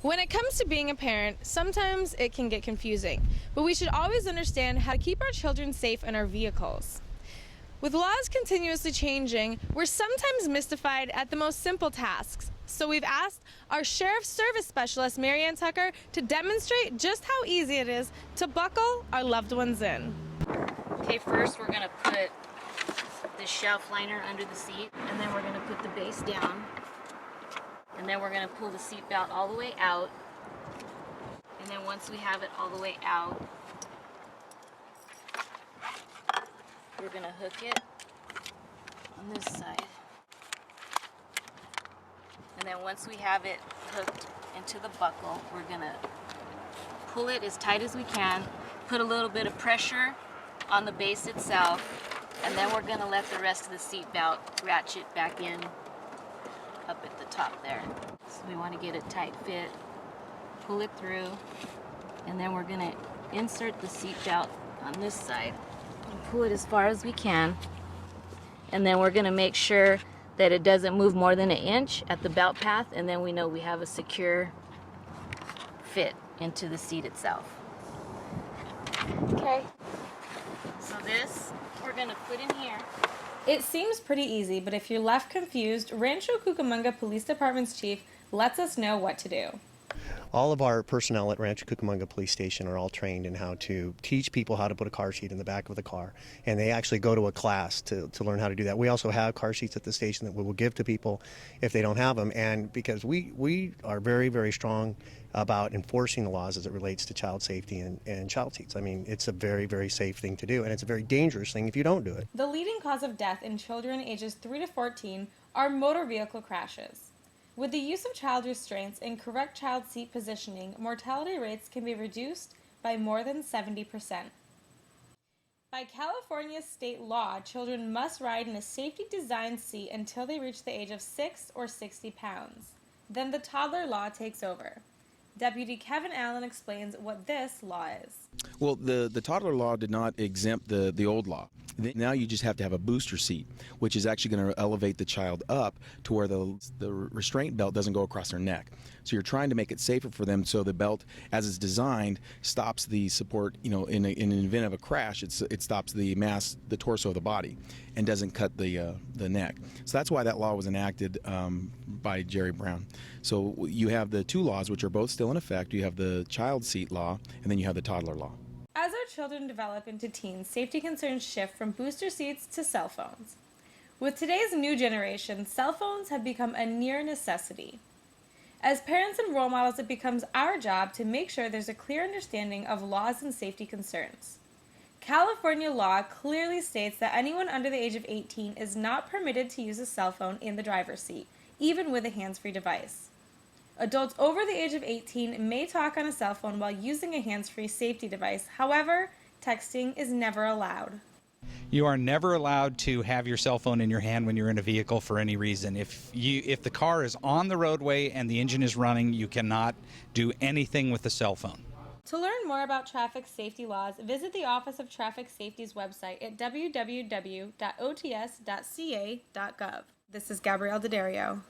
When it comes to being a parent, sometimes it can get confusing, but we should always understand how to keep our children safe in our vehicles. With laws continuously changing, we're sometimes mystified at the most simple tasks. So we've asked our Sheriff's Service Specialist, Marianne Tucker, to demonstrate just how easy it is to buckle our loved ones in. Okay, first we're gonna put the shelf liner under the seat, and then we're gonna put the base down. And then we're gonna pull the seat belt all the way out. And then once we have it all the way out, we're gonna hook it on this side. And then once we have it hooked into the buckle, we're gonna pull it as tight as we can, put a little bit of pressure on the base itself, and then we're gonna let the rest of the seat belt ratchet back in up at the top there. So we want to get a tight fit, pull it through, and then we're gonna insert the seat belt on this side and pull it as far as we can. And then we're gonna make sure that it doesn't move more than an inch at the belt path, and then we know we have a secure fit into the seat itself. Okay, so this we're gonna put in here. It seems pretty easy, but if you're left confused, Rancho Cucamonga Police Department's chief lets us know what to do. All of our personnel at Rancho Cucamonga Police Station are all trained in how to teach people how to put a car seat in the back of the car. And they actually go to a class to learn how to do that. We also have car seats at the station that we will give to people if they don't have them. And because we are very, very strong about enforcing the laws as it relates to child safety and child seats. I mean, it's a very, very safe thing to do, and it's a very dangerous thing if you don't do it. The leading cause of death in children ages 3 to 14 are motor vehicle crashes. With the use of child restraints and correct child seat positioning, mortality rates can be reduced by more than 70%. By California state law, children must ride in a safety-designed seat until they reach the age of 6 or 60 pounds. Then the toddler law takes over. Deputy Kevin Allen explains what this law is. Well, the toddler law did not exempt the old law. Now you just have to have a booster seat, which is actually going to elevate the child up to where the restraint belt doesn't go across their neck. So you're trying to make it safer for them, so the belt, as it's designed, stops the support. You know, in an event of a crash, it stops the mass, the torso of the body, and doesn't cut the neck. So that's why that law was enacted by Jerry Brown. So you have the two laws, which are both still in effect. You have the child seat law, and then you have the toddler law. As our children develop into teens, safety concerns shift from booster seats to cell phones. With today's new generation, cell phones have become a near necessity. As parents and role models, it becomes our job to make sure there's a clear understanding of laws and safety concerns. California law clearly states that anyone under the age of 18 is not permitted to use a cell phone in the driver's seat, even with a hands-free device. Adults over the age of 18 may talk on a cell phone while using a hands-free safety device. However, texting is never allowed. You are never allowed to have your cell phone in your hand when you're in a vehicle for any reason. If the car is on the roadway and the engine is running, you cannot do anything with the cell phone. To learn more about traffic safety laws, visit the Office of Traffic Safety's website at www.ots.ca.gov. This is Gabrielle D'Addario.